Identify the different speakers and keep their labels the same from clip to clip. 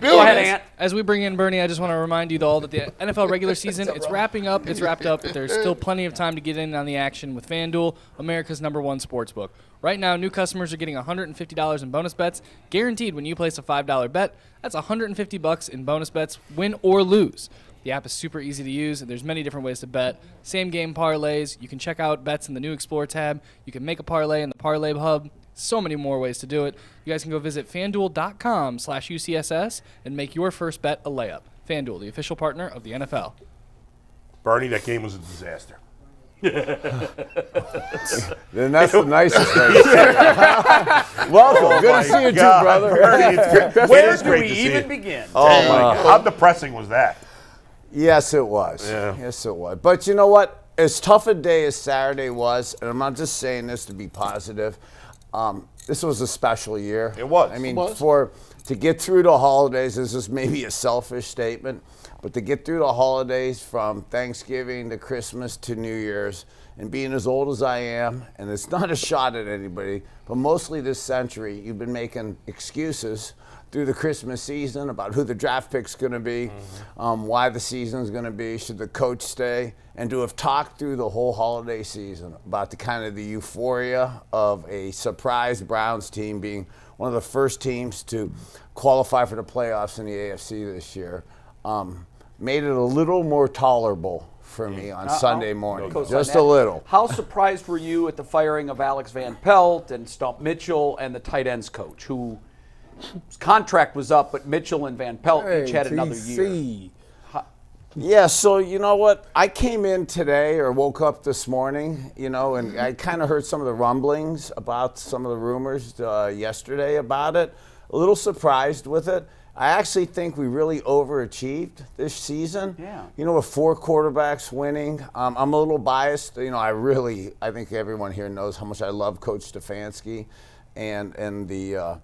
Speaker 1: Go ahead, Ant.
Speaker 2: As we bring in Bernie, I just want to remind you all that the NFL regular season, it's wrapping up. It's wrapped up. There's still plenty of time to get in on the action with FanDuel, America's #1 sportsbook. Right now, new customers are getting $150 in bonus bets, guaranteed when you place a $5 bet. That's $150 in bonus bets, win or lose. The app is super easy to use, and there's many different ways to bet. Same game parlays. You can check out bets in the new Explore tab. You can make a parlay in the Parlay Hub. So many more ways to do it. You guys can go visit FanDuel.com/UCSS and make your first bet a layup. FanDuel, the official partner of the NFL.
Speaker 3: Bernie, that game was a disaster.
Speaker 4: Then that's the nicest way to say it. Welcome. Good to see you too, brother.
Speaker 3: Bernie,
Speaker 1: Where do we even begin?
Speaker 3: Oh, my God. How depressing was that?
Speaker 4: Yes, it was.
Speaker 3: Yeah.
Speaker 4: Yes, it was. But you know what? As tough a day as Saturday was, and I'm not just saying this to be positive, this was a special year.
Speaker 3: It was.
Speaker 4: I mean, to get through the holidays, this is maybe a selfish statement, but to get through the holidays from Thanksgiving to Christmas to New Year's, and being as old as I am, and it's not a shot at anybody, but mostly this century, you've been making excuses through the Christmas season about who the draft pick's going to be, why the season's going to be, should the coach stay, and to have talked through the whole holiday season about the kind of the euphoria of a surprise Browns team being one of the first teams to qualify for the playoffs in the AFC this year, made it a little more tolerable for me on Sunday morning, just a little.
Speaker 1: How surprised were you at the firing of Alex Van Pelt and Stump Mitchell and the tight ends coach, whose contract was up, but Mitchell and Van Pelt each had another year?
Speaker 4: Yeah, so you know what? I came in today or woke up this morning, and I kind of heard some of the rumblings about some of the rumors yesterday about it. A little surprised with it. I actually think we really overachieved this season.
Speaker 1: Yeah.
Speaker 4: With 4 quarterbacks winning. I'm a little biased. I think everyone here knows how much I love Coach Stefanski and the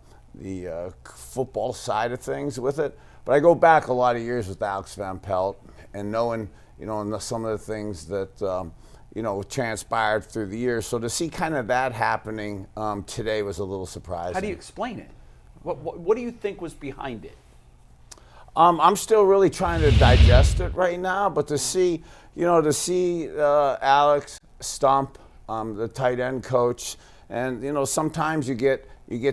Speaker 4: football side of things with it. But I go back a lot of years with Alex Van Pelt and knowing, some of the things that, transpired through the years. So to see kind of that happening today was a little surprising.
Speaker 1: How do you explain it? What do you think was behind it?
Speaker 4: I'm still really trying to digest it right now, but to see Alex, Stump, the tight end coach, and sometimes you get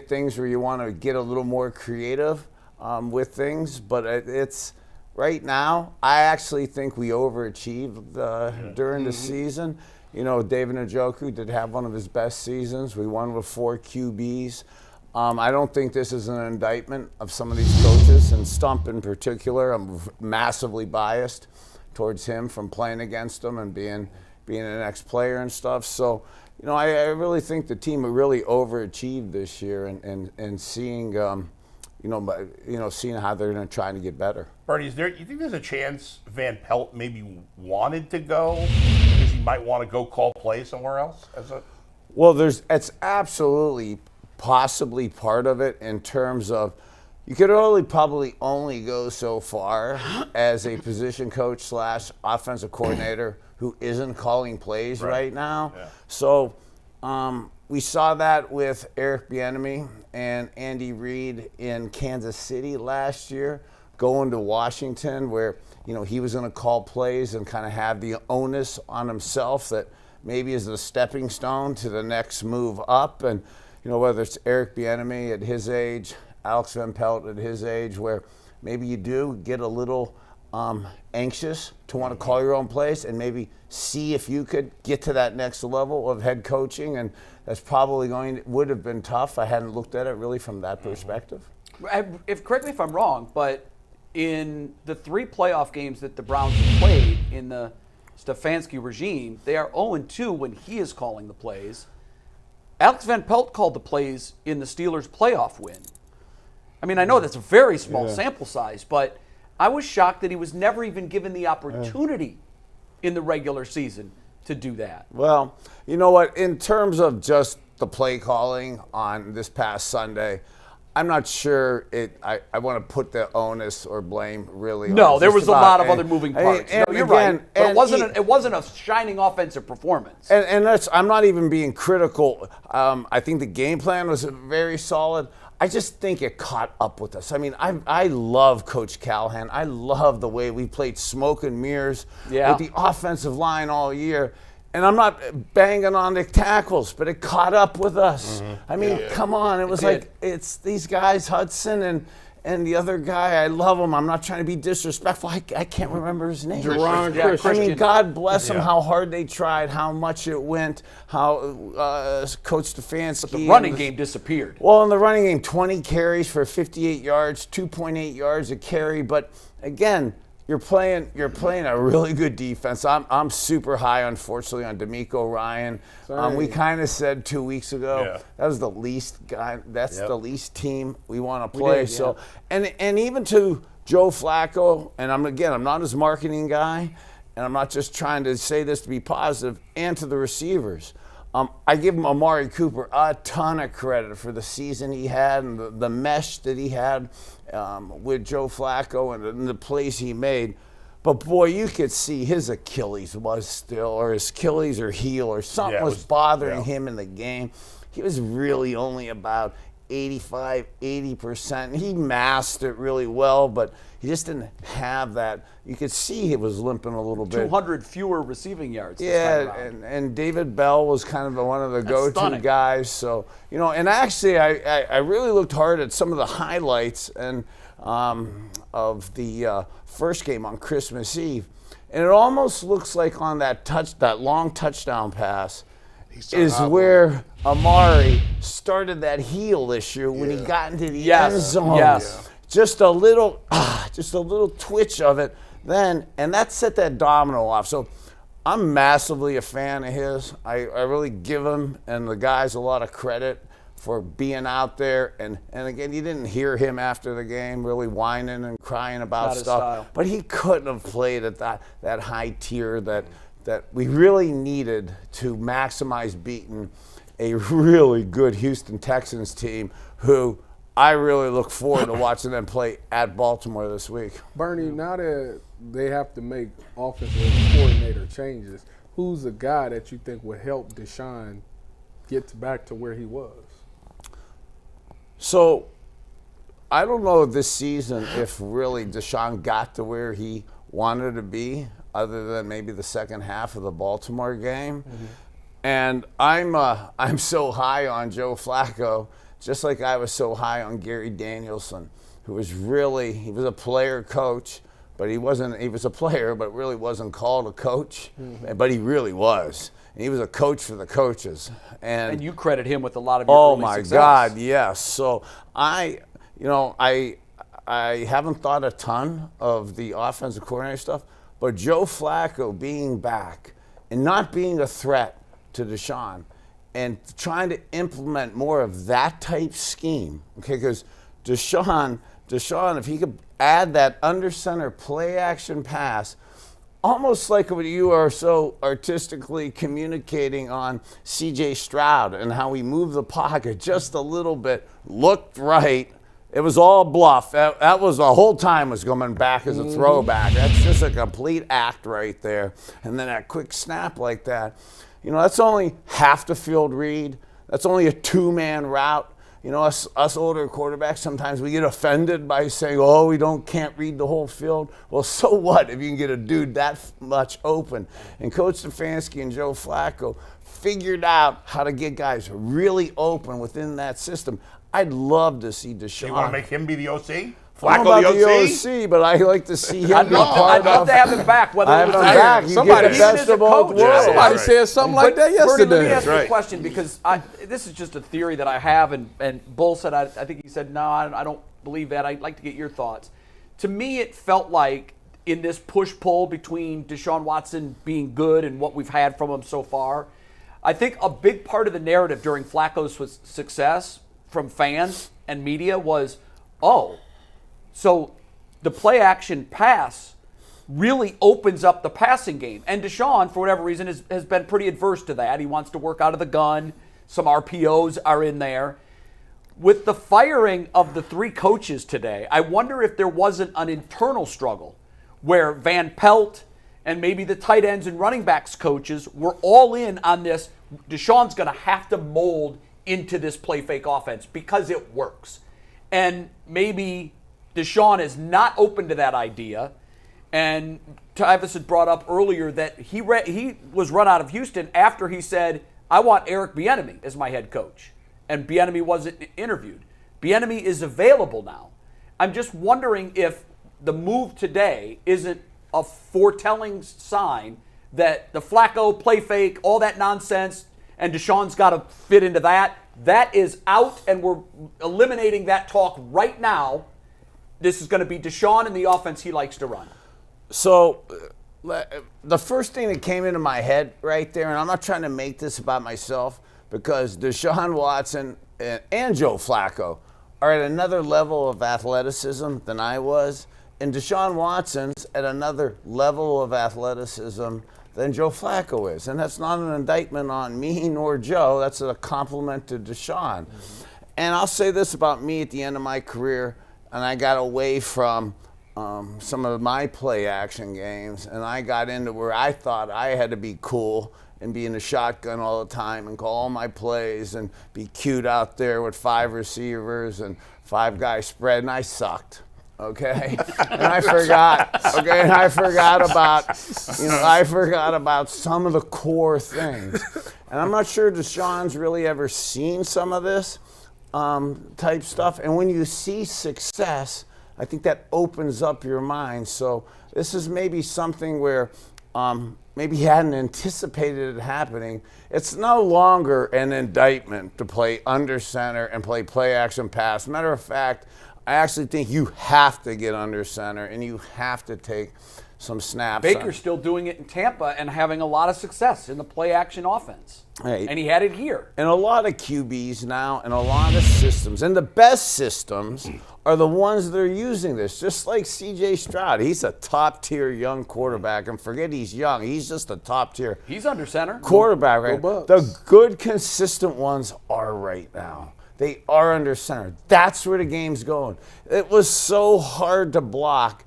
Speaker 4: things where you want to get a little more creative with things, but it's right now. I actually think we overachieved during the season. David Njoku did have one of his best seasons. We won with 4 QBs. I don't think this is an indictment of some of these coaches, and Stump in particular. I'm massively biased towards him from playing against him and being an ex-player and stuff. So, I really think the team really overachieved this year, and seeing, seeing how they're going to try to get better.
Speaker 3: Bernie, you think there's a chance Van Pelt maybe wanted to go because he might want to go call play somewhere else?
Speaker 4: Well, it's absolutely possibly part of it in terms of you could probably only go so far as a position coach / offensive coordinator who isn't calling plays right now.
Speaker 3: Yeah.
Speaker 4: So we saw that with Eric Bieniemy and Andy Reid in Kansas City last year, going to Washington where he was going to call plays and kind of have the onus on himself that maybe is the stepping stone to the next move up. And whether it's Eric Bieniemy at his age, Alex Van Pelt at his age, where maybe you do get a little anxious to want to call your own plays and maybe see if you could get to that next level of head coaching. And that's probably would have been tough. I hadn't looked at it really from that perspective.
Speaker 1: Correct me if I'm wrong, but in the 3 playoff games that the Browns have played in the Stefanski regime, they are 0-2 when he is calling the plays. Alex Van Pelt called the plays in the Steelers' playoff win. I mean, I know that's a very small sample size, but I was shocked that he was never even given the opportunity in the regular season to do that.
Speaker 4: Well, you know what? In terms of just the play calling on this past Sunday, I'm not sure I want to put the onus or blame really.
Speaker 1: No,
Speaker 4: on
Speaker 1: there
Speaker 4: just
Speaker 1: was a
Speaker 4: about
Speaker 1: lot of
Speaker 4: any-
Speaker 1: other moving parts.
Speaker 4: and
Speaker 1: No, you're
Speaker 4: again,
Speaker 1: right. But
Speaker 4: and
Speaker 1: it wasn't a shining offensive performance.
Speaker 4: And I'm not even being critical. I think the game plan was very solid. I just think it caught up with us. I mean, I love Coach Callahan. I love the way we played smoke and mirrors with the offensive line all year. And I'm not banging on the tackles, but it caught up with us. I mean, come on. It was like, it's these guys, Hudson and the other guy. I love him. I'm not trying to be disrespectful. I can't remember his name. I mean, God bless them, how hard they tried, how much it went, how Coach Stefanski.
Speaker 1: But the running game disappeared.
Speaker 4: Well, in the running game, 20 carries for 58 yards, 2.8 yards a carry. But again, you're playing a really good defense. I'm super high, unfortunately, on D'Amico Ryan. We kind of said 2 weeks ago that was the least guy. That's the least team we want to play. So, and even to Joe Flacco, and I'm not his marketing guy, and I'm not just trying to say this to be positive, and to the receivers. I give him Amari Cooper a ton of credit for the season he had and the mesh that he had with Joe Flacco and the plays he made. But, boy, you could see his Achilles was still, or his Achilles or heel or something was bothering him in the game. He was really only about 85, 80%. He masked it really well, but he just didn't have that. You could see he was limping a little bit.
Speaker 1: 200 fewer receiving yards.
Speaker 4: Yeah, and David Bell was kind of one of the go-to guys. So, and actually I really looked hard at some of the highlights and of the first game on Christmas Eve. And it almost looks like on that long touchdown pass is where Amari started that heel issue when he got into the end zone.
Speaker 1: Yes.
Speaker 4: Just a little twitch of it then, and that set that domino off. So I'm massively a fan of his. I really give him and the guys a lot of credit for being out there. And again, you didn't hear him after the game really whining and crying about stuff. But he couldn't have played at that high tier that we really needed to maximize beating a really good Houston Texans team who I really look forward to watching them play at Baltimore this week.
Speaker 5: Bernie, now that they have to make offensive coordinator changes, who's a guy that you think would help Deshaun get back to where he was?
Speaker 4: So I don't know this season if really Deshaun got to where he wanted to be, other than maybe the second half of the Baltimore game. And I'm so high on Joe Flacco, just like I was so high on Gary Danielson, who was he was a player coach, but he was a player, but really wasn't called a coach, but he really was. And he was a coach for the coaches. And
Speaker 1: you credit him with a lot of your early success.
Speaker 4: God, yes. So I haven't thought a ton of the offensive coordinator stuff, but Joe Flacco being back and not being a threat to Deshaun and trying to implement more of that type scheme, okay, because Deshaun, if he could add that under center play action pass, almost like what you are so artistically communicating on C.J. Stroud and how he moved the pocket just a little bit, looked right. It was all bluff. That was the whole time was coming back as a throwback. That's just a complete act right there. And then that quick snap like that. That's only half the field read. That's only a two-man route. Us older quarterbacks, sometimes we get offended by saying, we can't read the whole field. Well, so what if you can get a dude that much open? And Coach Stefanski and Joe Flacco figured out how to get guys really open within that system. I'd love to see Deshaun.
Speaker 3: You want to make him be the OC?
Speaker 4: I don't know about the OC, but I like to see him be part
Speaker 1: I'd love to have him back.
Speaker 4: Somebody get the best of both worlds.
Speaker 5: Somebody said something like that yesterday.
Speaker 1: Bernie, let me ask you a question, because this is just a theory that I have, and Bull said, I think he said, no, I don't believe that. I'd like to get your thoughts. To me, it felt like in this push-pull between Deshaun Watson being good and what we've had from him so far, I think a big part of the narrative during Flacco's success from fans and media was, so the play-action pass really opens up the passing game. And Deshaun, for whatever reason, has been pretty adverse to that. He wants to work out of the gun. Some RPOs are in there. with the firing of the 3 coaches today, I wonder if there wasn't an internal struggle where Van Pelt and maybe the tight ends and running backs coaches were all in on this. Deshaun's going to have to mold into this play fake offense because it works. And maybe Deshaun is not open to that idea. And Tyvis had brought up earlier that he was run out of Houston after he said, I want Eric Bieniemy as my head coach. And Bieniemy wasn't interviewed. Bieniemy is available now. I'm just wondering if the move today isn't a foretelling sign that the Flacco, play fake, all that nonsense, and Deshaun's got to fit into that. That is out, and we're eliminating that talk right now. This is going to be Deshaun and the offense he likes to run.
Speaker 4: So the first thing that came into my head right there, and I'm not trying to make this about myself, because Deshaun Watson and Joe Flacco are at another level of athleticism than I was. And Deshaun Watson's at another level of athleticism than Joe Flacco is. And that's not an indictment on me nor Joe. That's a compliment to Deshaun. Mm-hmm. And I'll say this about me at the end of my career, and I got away from some of my play action games, and I got into where I thought I had to be cool and be in the shotgun all the time and call all my plays and be cute out there with 5 receivers and 5 guys spread, and I sucked. Okay, and I forgot. Okay, and I forgot about some of the core things, and I'm not sure Deshaun's really ever seen some of this type stuff. And when you see success, I think that opens up your mind. So this is maybe something where maybe he hadn't anticipated it happening. It's no longer an indictment to play under center and play action pass. Matter of fact, I actually think you have to get under center and you have to take some snaps.
Speaker 1: Baker's still doing it in Tampa and having a lot of success in the play action offense.
Speaker 4: Hey,
Speaker 1: and he had it here.
Speaker 4: And a lot of QBs now and a lot of systems. And the best systems are the ones that are using this. Just like C.J. Stroud. He's a top-tier young quarterback. And forget he's young. He's just a top-tier.
Speaker 1: He's under center.
Speaker 4: Quarterback, right? The good, consistent ones are right now. They are under center. That's where the game's going. It was so hard to block.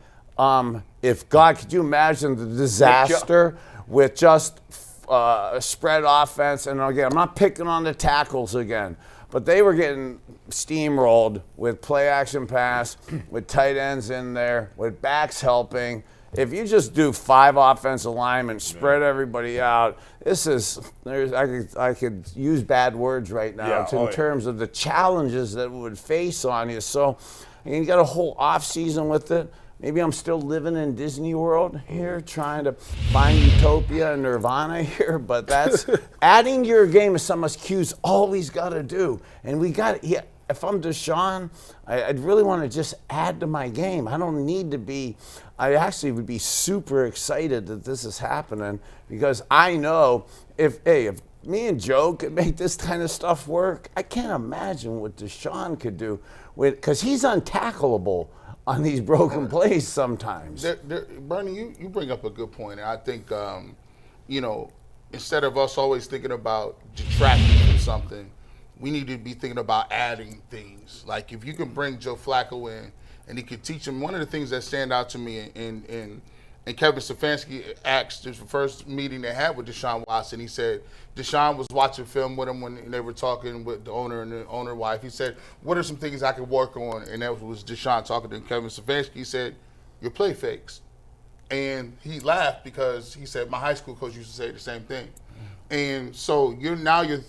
Speaker 4: If God, could you imagine the disaster with just spread offense? And again, I'm not picking on the tackles again, but they were getting steamrolled with play action pass, with tight ends in there, with backs helping. If you just do 5 offensive linemen, spread everybody out, I could use bad words right now in terms of the challenges that would face on you. So you got a whole offseason with it. Maybe I'm still living in Disney World here, trying to find utopia and nirvana here, but that's adding to your game is some of Q's always got to do. And if I'm Deshaun, I'd really want to just add to my game. I don't need to be. I actually would be super excited that this is happening, because I know if me and Joe could make this kind of stuff work, I can't imagine what Deshaun could do because he's untackleable on these broken plays sometimes.
Speaker 6: Bernie, you bring up a good point. And I think, instead of us always thinking about detracting from something, we need to be thinking about adding things. Like if you can bring Joe Flacco in and he could teach him, one of the things that stand out to me and Kevin Stefanski asked the first meeting they had with Deshaun Watson, he said Deshaun was watching film with him when they were talking with the owner and the owner wife. He said, what are some things I could work on? And that was Deshaun talking to Kevin Stefanski. He said, your play fakes. And he laughed because he said, my high school coach used to say the same thing. And so you're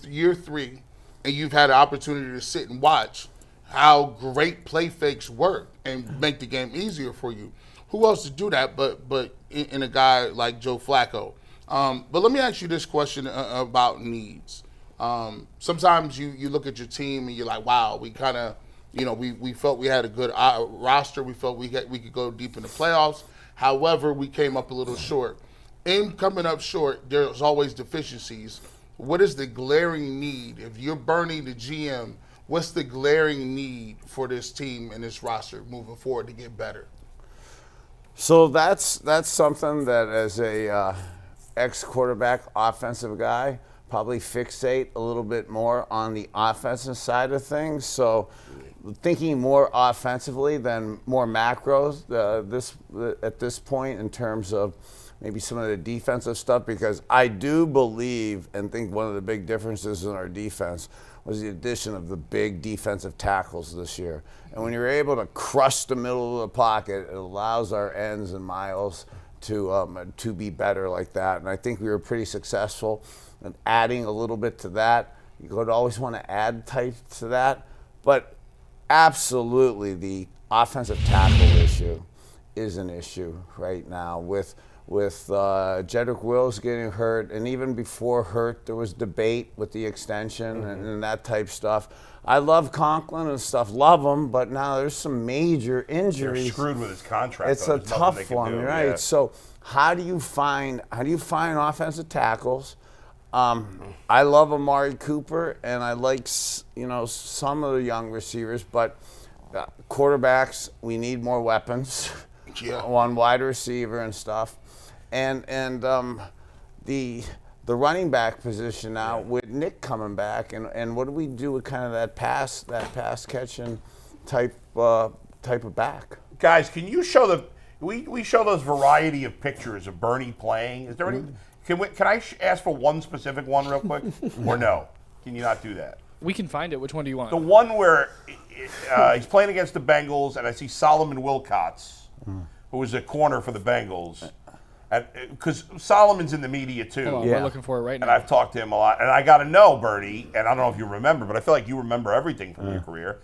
Speaker 6: year 3, and you've had an opportunity to sit and watch how great play fakes work and make the game easier for you. Who else to do that but in a guy like Joe Flacco? But let me ask you this question about needs. Sometimes you look at your team and you're like, wow, we kind of, we felt we had a good roster. We felt we could go deep in the playoffs. However, we came up a little short. In coming up short, there's always deficiencies. What is the glaring need? If you're Bernie, the GM, what's the glaring need for this team and this roster moving forward to get better?
Speaker 4: So that's something that as a ex-quarterback offensive guy, probably fixate a little bit more on the offensive side of things. So thinking more offensively than more macros at this point in terms of maybe some of the defensive stuff, because I do believe and think one of the big differences in our defense was the addition of the big defensive tackles this year. And when you're able to crush the middle of the pocket, it allows our ends and Miles to be better like that. And I think we were pretty successful in adding a little bit to that. You would always want to add type to that. But absolutely the offensive tackle issue is an issue right now with Jedrick Wills getting hurt, and even before hurt, there was debate with the extension and that type stuff. I love Conklin and stuff, love him, but now there's some major injuries.
Speaker 3: They're screwed with his contract.
Speaker 4: It's a tough one, right? Yeah. So how do you find offensive tackles? I love Amari Cooper, and I like some of the young receivers, but quarterbacks, we need more weapons.
Speaker 6: Yeah.
Speaker 4: On wide receiver and stuff. And the running back position now with Nick coming back, and what do we do with kind of that pass catching type of back?
Speaker 3: Guys, can you show we show those variety of pictures of Bernie playing? Is there any? Can I ask for one specific one real quick, or no? Can you not do that?
Speaker 2: We can find it. Which one do you want?
Speaker 3: The one where he's playing against the Bengals, and I see Solomon Wilcots, who was a corner for the Bengals. Because Solomon's in the media too.
Speaker 2: Hold on, we're looking for it right now.
Speaker 3: And I've talked to him a lot. And I got to know, Bernie, and I don't know if you remember, but I feel like you remember everything from your career.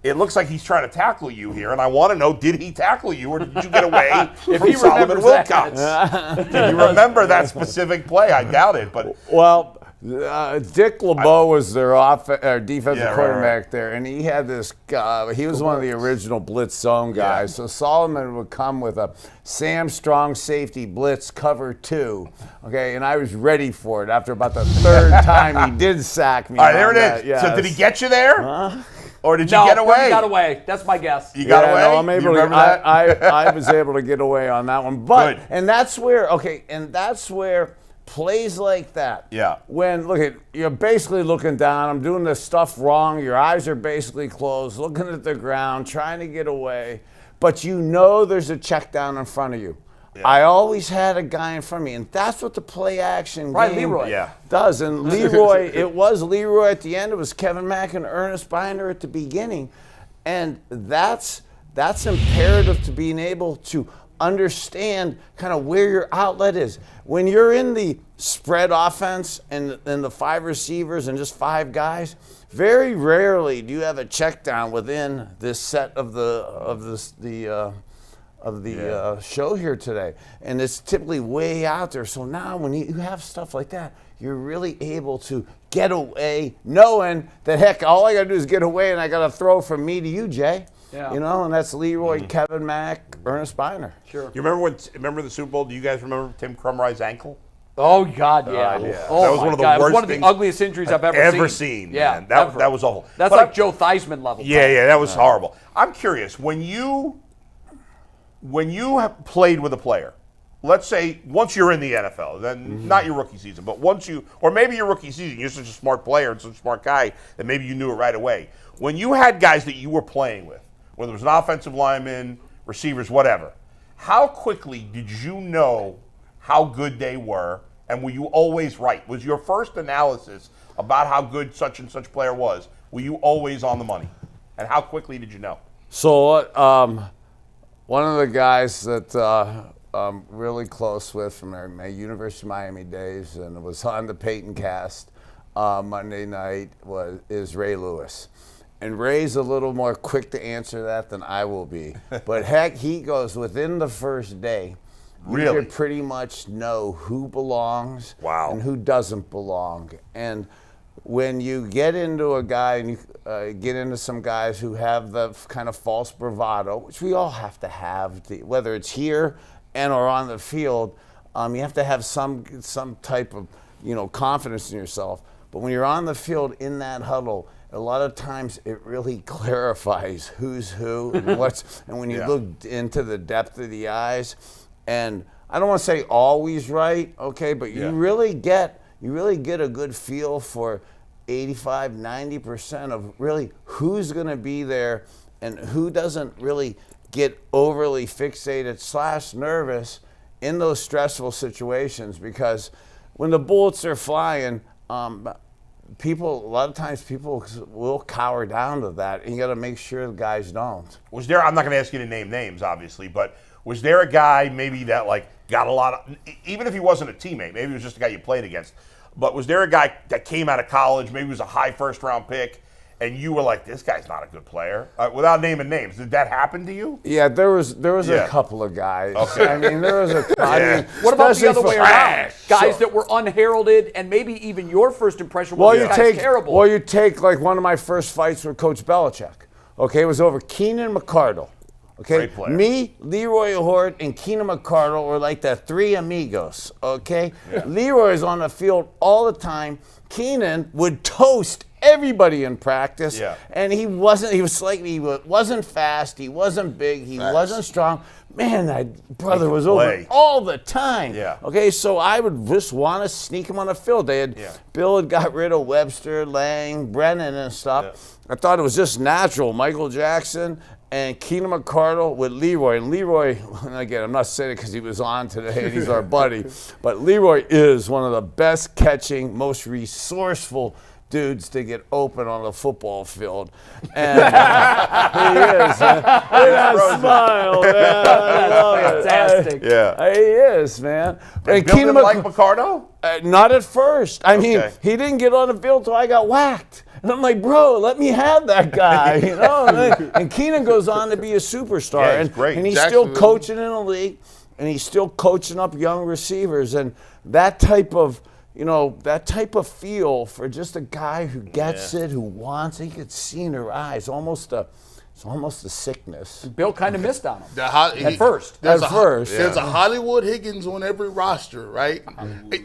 Speaker 3: It looks like he's trying to tackle you here, and I want to know, did he tackle you, or did you get away from Solomon Wilcots? Do you remember that specific play? I doubt it, but...
Speaker 4: Well, Dick LeBeau was their defensive quarterback there, and he had this guy. He was one of the original blitz zone guys. Yeah. So Solomon would come with a Sam Strong safety blitz cover 2, okay, and I was ready for it after about the third time he did sack me.
Speaker 3: All right, there it is. Yes. So did he get you there? Or did you get away?
Speaker 1: He got away. That's my guess.
Speaker 3: You got away?
Speaker 4: No, I'm able to, I was able to get away on that one. But
Speaker 3: Good.
Speaker 4: and that's where plays like that.
Speaker 3: Yeah.
Speaker 4: When you're basically looking down, I'm doing this stuff wrong, your eyes are basically closed, looking at the ground, trying to get away, but you know there's a check down in front of you. Yeah. I always had a guy in front of me, and that's what the play action game
Speaker 1: Leroy.
Speaker 4: does. And Leroy, it was Leroy at the end. It was Kevin Mack and Ernest Binder at the beginning. And that's imperative to being able to understand kind of where your outlet is. When you're in the spread offense and the 5 receivers and just 5 guys, very rarely do you have a check down within this set of the show here today, and it's typically way out there. So now when you have stuff like that, you're really able to get away knowing that, heck, all I got to do is get away, and I got to throw from me to you, Jay.
Speaker 1: Yeah.
Speaker 4: And that's Leroy, Kevin Mack, Ernest Binder.
Speaker 1: Sure.
Speaker 3: You remember the Super Bowl? Do you guys remember Tim Crumry's ankle?
Speaker 1: Oh, God, yeah. Oh,
Speaker 3: that was one of the worst
Speaker 1: It was one of the
Speaker 3: things
Speaker 1: ugliest injuries I've ever seen.
Speaker 3: Yeah,
Speaker 1: man.
Speaker 3: that was awful.
Speaker 1: That's like Joe Theismann level.
Speaker 3: Yeah, that was horrible. I'm curious, when you have played with a player, let's say once you're in the NFL, then not your rookie season, but or maybe your rookie season, you're such a smart player and such a smart guy that maybe you knew it right away. When you had guys that you were playing with, whether it was an offensive lineman, receivers, whatever, how quickly did you know how good they were, and were you always right? Was your first analysis about how good such and such player was, were you always on the money? And how quickly did you know?
Speaker 4: So one of the guys that I'm really close with from my University of Miami days, and it was on the Peyton cast Monday night, is Ray Lewis. And Ray's a little more quick to answer that than I will be. But heck, he goes within the first day.
Speaker 3: Really?
Speaker 4: You can pretty much know who belongs and who doesn't belong. And when you get into a guy and you get into some guys who have the kind of false bravado, which we all have to have, whether it's here and or on the field, you have to have some type of confidence in yourself. But when you're on the field in that huddle, a lot of times it really clarifies who's who and what's, and when you look into the depth of the eyes, and I don't want to say always right, okay, but you really get you really get a good feel for 85, 90% of really who's going to be there and who doesn't really get overly fixated / nervous in those stressful situations, because when the bullets are flying, a lot of times people will cower down to that, and you got to make sure the guys don't.
Speaker 3: Was there, I'm not going to ask you to name names, obviously, but was there a guy maybe that like got a lot of, even if he wasn't a teammate, maybe he was just a guy you played against, but was there a guy that came out of college, maybe he was a high first-round pick, and you were like, this guy's not a good player? Without naming names, did that happen to you?
Speaker 4: Yeah, there was
Speaker 3: Yeah.
Speaker 4: a couple of guys.
Speaker 3: Okay.
Speaker 4: I mean, there was a I mean,
Speaker 1: What about the other
Speaker 4: especially
Speaker 1: way
Speaker 4: for-
Speaker 1: around? Guys that were unheralded, and maybe even your first impression was
Speaker 4: Well,
Speaker 1: this
Speaker 4: you
Speaker 1: guy's
Speaker 4: take
Speaker 1: terrible.
Speaker 4: well, you take like one of my first fights with Coach Belichick. Okay, it was over Keenan McCardle. Okay,
Speaker 3: Great player.
Speaker 4: me, Leroy Hort, and Keenan McCardle were like the three amigos. Okay, Leroy's on the field all the time. Keenan would toast everybody in practice,
Speaker 3: Yeah.
Speaker 4: and he wasn't fast, he wasn't big, he wasn't strong. Man, that brother was over
Speaker 3: play.
Speaker 4: all the time.
Speaker 3: Yeah.
Speaker 4: Okay, so I would just want to sneak him on the field. Bill had got rid of Webster, Lang, Brennan, and stuff.
Speaker 3: Yeah.
Speaker 4: I thought it was just natural. Michael Jackson and Keenan McCardle with Leroy. And Leroy, and again, I'm not saying it because he was on today and he's our buddy, but Leroy is one of the best catching, most resourceful dudes to get open on the football field. And he is. Look at that smile, man. I love it.
Speaker 1: Fantastic.
Speaker 3: Yeah.
Speaker 4: He is, man. And
Speaker 3: Bill
Speaker 4: Keenan
Speaker 3: didn't like Picardo?
Speaker 4: not at first. I mean,
Speaker 3: Okay.
Speaker 4: he didn't get on the field till I got whacked. And I'm like, bro, let me have that guy, you know? And Keenan goes on to be a superstar.
Speaker 3: Yeah, he's
Speaker 4: and,
Speaker 3: great.
Speaker 4: and he's still
Speaker 6: Jacksonville.
Speaker 4: coaching in the league, and he's still coaching up young receivers. And that type of, that type of feel for just a guy who gets it, who wants it, you could see in their eyes, it's almost a sickness.
Speaker 1: Bill kind of missed on him.
Speaker 6: At
Speaker 1: first.
Speaker 6: There's
Speaker 4: At first.
Speaker 6: a Hollywood Higgins on every roster, right?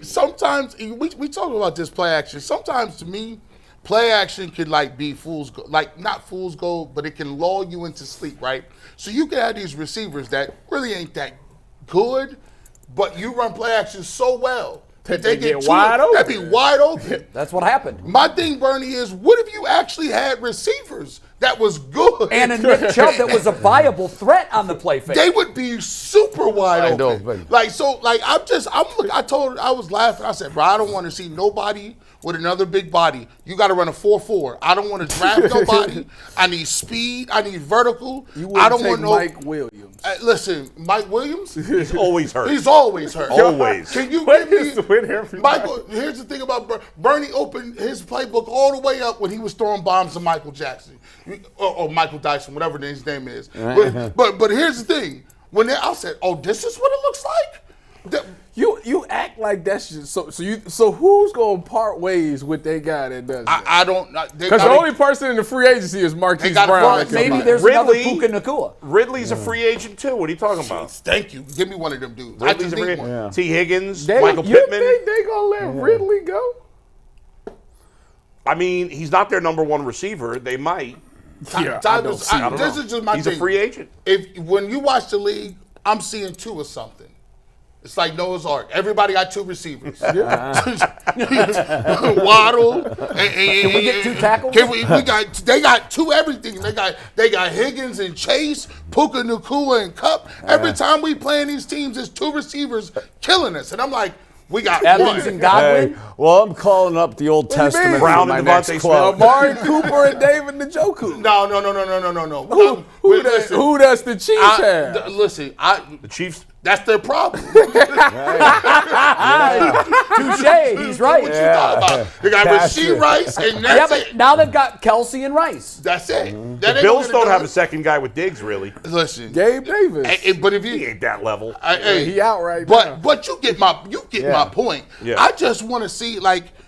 Speaker 6: Sometimes we talk about this play action. Sometimes to me, play action could be fool's gold, not fool's gold, but it can lull you into sleep, right? So you can have these receivers that really ain't that good, but you run play action so well that they get
Speaker 5: wide open.
Speaker 6: That'd be wide open.
Speaker 1: That's what happened.
Speaker 6: My thing, Bernie, is what if you actually had receivers that was good?
Speaker 1: And a Nick Chubb that was a viable threat on the play fake.
Speaker 6: They would be super wide open.
Speaker 4: but-
Speaker 6: I was laughing. I said, bro, I don't want to see nobody with another big body. You got to run a 4.4. I don't want to draft nobody. I need speed. I need vertical.
Speaker 5: You
Speaker 6: I
Speaker 5: wouldn't
Speaker 6: don't
Speaker 5: take
Speaker 6: want no.
Speaker 5: Mike Williams.
Speaker 6: Listen, Mike Williams.
Speaker 3: He's always hurt.
Speaker 6: He's always hurt.
Speaker 3: Always.
Speaker 6: Can you
Speaker 5: What
Speaker 6: give
Speaker 5: is
Speaker 6: me
Speaker 5: with everybody?
Speaker 6: Michael? Here's the thing about Bernie opened his playbook all the way up when he was throwing bombs to Michael Jackson or Michael Dyson, whatever his name is. But here's the thing: I said, "Oh, this is what it looks like."
Speaker 5: You act like that's just so who's gonna part ways with that guy that does that?
Speaker 6: I don't.
Speaker 5: Because the only person in the free agency is Marquise
Speaker 6: got
Speaker 5: Brown.
Speaker 6: Well,
Speaker 5: that can
Speaker 1: Maybe
Speaker 5: fly.
Speaker 1: there's
Speaker 3: Ridley-
Speaker 1: another Puka Nacua.
Speaker 3: Ridley's a free agent too. What are you talking about?
Speaker 6: Thank you. Give me one of them dudes. I
Speaker 3: Ridley's
Speaker 6: just
Speaker 3: a free
Speaker 6: need one.
Speaker 3: agent. T. Higgins,
Speaker 5: They-
Speaker 3: Michael
Speaker 5: you
Speaker 3: Pittman.
Speaker 5: think they gonna let Ridley go?
Speaker 3: I mean, he's not their number one receiver. They might.
Speaker 5: Yeah, I don't see
Speaker 3: I don't
Speaker 6: This
Speaker 3: know.
Speaker 6: is just my
Speaker 3: He's
Speaker 6: thing.
Speaker 3: a free agent.
Speaker 6: When you watch the league, I'm seeing two of something. It's like Noah's Ark. Everybody got two receivers. Waddle. Can
Speaker 1: we get two tackles?
Speaker 6: They got two everything. They got Higgins and Chase, Puka Nacua and Cup. Every time we play in these teams, there's two receivers killing us. And I'm like, we got
Speaker 1: Evans
Speaker 6: one.
Speaker 1: and Godwin.
Speaker 4: Hey, well, I'm calling up the Old Testament for
Speaker 3: Brown
Speaker 4: my
Speaker 3: and
Speaker 4: next
Speaker 3: Devontae
Speaker 4: quote.
Speaker 5: Amari Cooper and David Njoku.
Speaker 6: No.
Speaker 5: Who does the Chiefs have?
Speaker 6: Listen,
Speaker 3: The Chiefs.
Speaker 6: that's their problem.
Speaker 1: Touche. He's right.
Speaker 6: What you thought about? They got
Speaker 4: That's
Speaker 6: Rasheed
Speaker 4: it.
Speaker 6: Rice, and
Speaker 1: Yeah,
Speaker 6: that's
Speaker 1: but
Speaker 6: it.
Speaker 1: now they've got Kelsey and Rice.
Speaker 6: That's it.
Speaker 3: The
Speaker 6: That ain't
Speaker 3: Bills
Speaker 6: gonna
Speaker 3: don't
Speaker 6: do
Speaker 3: have
Speaker 6: it.
Speaker 3: a second guy with Diggs, really.
Speaker 6: Listen,
Speaker 5: Gabe Davis.
Speaker 6: but if
Speaker 3: He
Speaker 6: you,
Speaker 3: ain't that level.
Speaker 5: He out right now.
Speaker 6: but you get my point.
Speaker 3: Yeah.
Speaker 6: I just want to see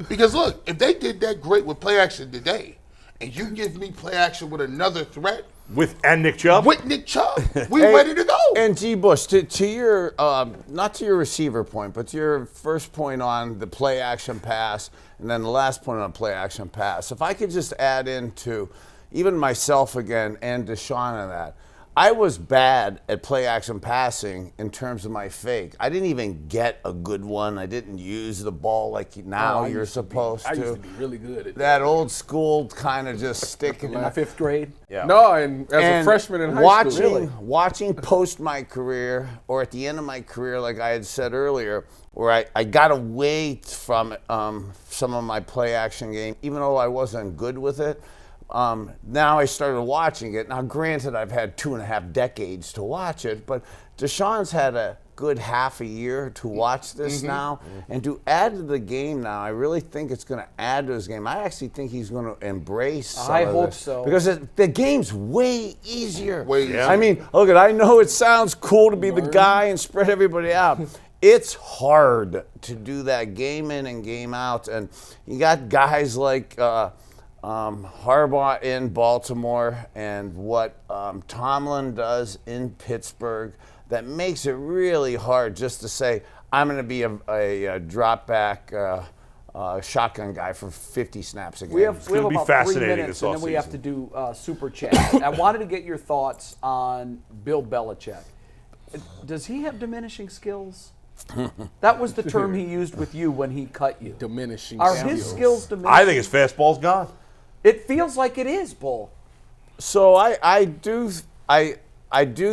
Speaker 6: because look, if they did that great with play action today, and you give me play action with another threat
Speaker 3: And Nick Chubb.
Speaker 6: with Nick Chubb, we ready to go.
Speaker 4: And G. Bush, to your, not to your receiver point, but to your first point on the play action pass, and then the last point on play action pass. If I could just add into even myself again and Deshaun on that, I was bad at play action passing in terms of my fake. I didn't even get a good one. I didn't use the ball like now you're supposed to.
Speaker 5: I used to be really good at
Speaker 4: that old school kind of just sticking.
Speaker 1: In the 5th grade?
Speaker 3: Yeah.
Speaker 5: No, and as a freshman in high school.
Speaker 4: Watching post my career or at the end of my career, like I had said earlier, where I got away from some of my play action game, even though I wasn't good with it. Now I started watching it. Now, granted, I've had 2.5 decades to watch it, but Deshaun's had a good half a year to watch this now. And to add to the game now, I really think it's going to add to his game. I actually think he's going to embrace some
Speaker 1: I
Speaker 4: of
Speaker 1: hope
Speaker 4: this.
Speaker 1: so.
Speaker 4: Because the game's way easier.
Speaker 6: Way easier.
Speaker 4: I mean, look, I know it sounds cool to be the guy and spread everybody out. It's hard to do that game in and game out. And you got guys like Harbaugh in Baltimore and what Tomlin does in Pittsburgh that makes it really hard just to say, I'm going to be a drop back shotgun guy for 50 snaps a game.
Speaker 1: We have
Speaker 3: gonna be
Speaker 1: about 3
Speaker 3: fascinating
Speaker 1: minutes,
Speaker 3: this
Speaker 1: and then we have
Speaker 3: offseason.
Speaker 1: to do Super Chat. I wanted to get your thoughts on Bill Belichick. Does he have diminishing skills? That was the term he used with you when he cut you.
Speaker 5: Diminishing
Speaker 1: Are
Speaker 5: skills.
Speaker 1: his skills diminishing?
Speaker 3: I think his fastball's gone.
Speaker 1: It feels like it is, Bull.
Speaker 4: So I do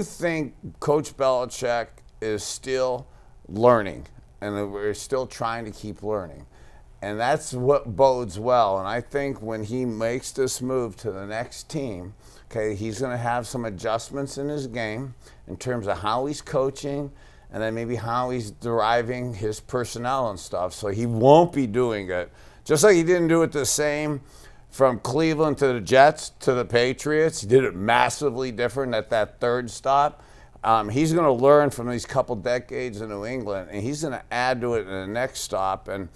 Speaker 4: think Coach Belichick is still learning, and we're still trying to keep learning, and that's what bodes well. And I think when he makes this move to the next team, okay, he's going to have some adjustments in his game in terms of how he's coaching, and then maybe how he's deriving his personnel and stuff. So he won't be doing it just like he didn't do it the same from Cleveland to the Jets to the Patriots. He did it massively different at that third stop. He's going to learn from these couple decades in New England, and he's going to add to it in the next stop. And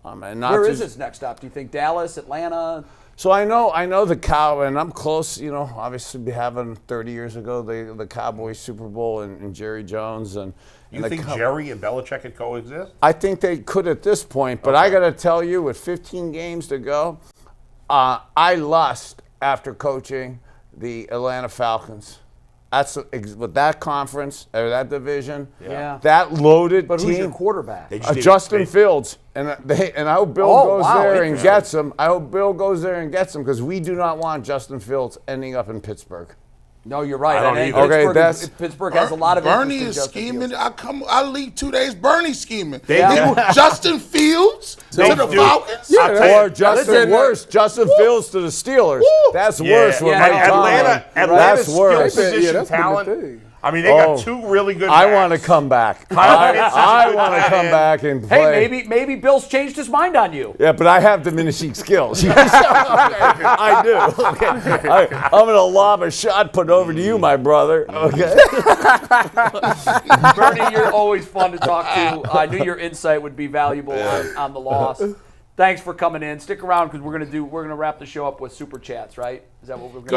Speaker 4: not
Speaker 1: Where
Speaker 4: just,
Speaker 1: is his next stop? Do you think Dallas, Atlanta?
Speaker 4: So I know the Cow, and I'm close. You know, obviously having 30 years ago the Cowboys Super Bowl and Jerry Jones and.
Speaker 3: You think Jerry and Belichick could coexist?
Speaker 4: I think they could at this point, but I got to tell you, with 15 games to go, I lust after coaching the Atlanta Falcons. That's with that conference or that division.
Speaker 1: Yeah.
Speaker 4: That loaded
Speaker 1: But
Speaker 4: team.
Speaker 1: who's your quarterback?
Speaker 3: They just need
Speaker 4: Justin
Speaker 3: to-
Speaker 4: Fields, and I hope Bill goes there and gets him. I hope Bill goes there and gets him because we do not want Justin Fields ending up in Pittsburgh.
Speaker 1: No, you're right.
Speaker 3: I don't
Speaker 1: And
Speaker 3: either.
Speaker 4: Okay,
Speaker 1: Pittsburgh has a lot of
Speaker 6: Bernie
Speaker 1: interest in
Speaker 6: is
Speaker 1: Justin
Speaker 6: scheming.
Speaker 1: Fields.
Speaker 6: I leave 2 days. Bernie scheming.
Speaker 3: They
Speaker 6: He- Justin Fields to
Speaker 3: They
Speaker 6: the
Speaker 3: do.
Speaker 6: Falcons.
Speaker 3: I'll tell
Speaker 4: Or
Speaker 3: you,
Speaker 4: Justin worse, Justin Fields to the Steelers. That's worse. with
Speaker 1: Yeah,
Speaker 4: Mike Tomlin.
Speaker 3: Atlanta's
Speaker 4: That's worse.
Speaker 3: skill position
Speaker 5: that's been the
Speaker 3: talent.
Speaker 5: thing.
Speaker 3: I mean, they got 2 really good
Speaker 4: I
Speaker 3: backs.
Speaker 4: want to come back.
Speaker 3: Kyle Pitts is a
Speaker 4: I
Speaker 3: good
Speaker 4: want to
Speaker 3: tight
Speaker 4: come
Speaker 3: end.
Speaker 4: back and play.
Speaker 1: Hey, maybe Bill's changed his mind on you.
Speaker 4: Yeah, but I have diminishing skills. I do. Okay. I'm going to lob a shot put over to you, my brother. Okay.
Speaker 1: Bernie, you're always fun to talk to. I knew your insight would be valuable on the loss. Thanks for coming in. Stick around because we're gonna wrap the show up with super chats. Right? Is that what we're gonna do?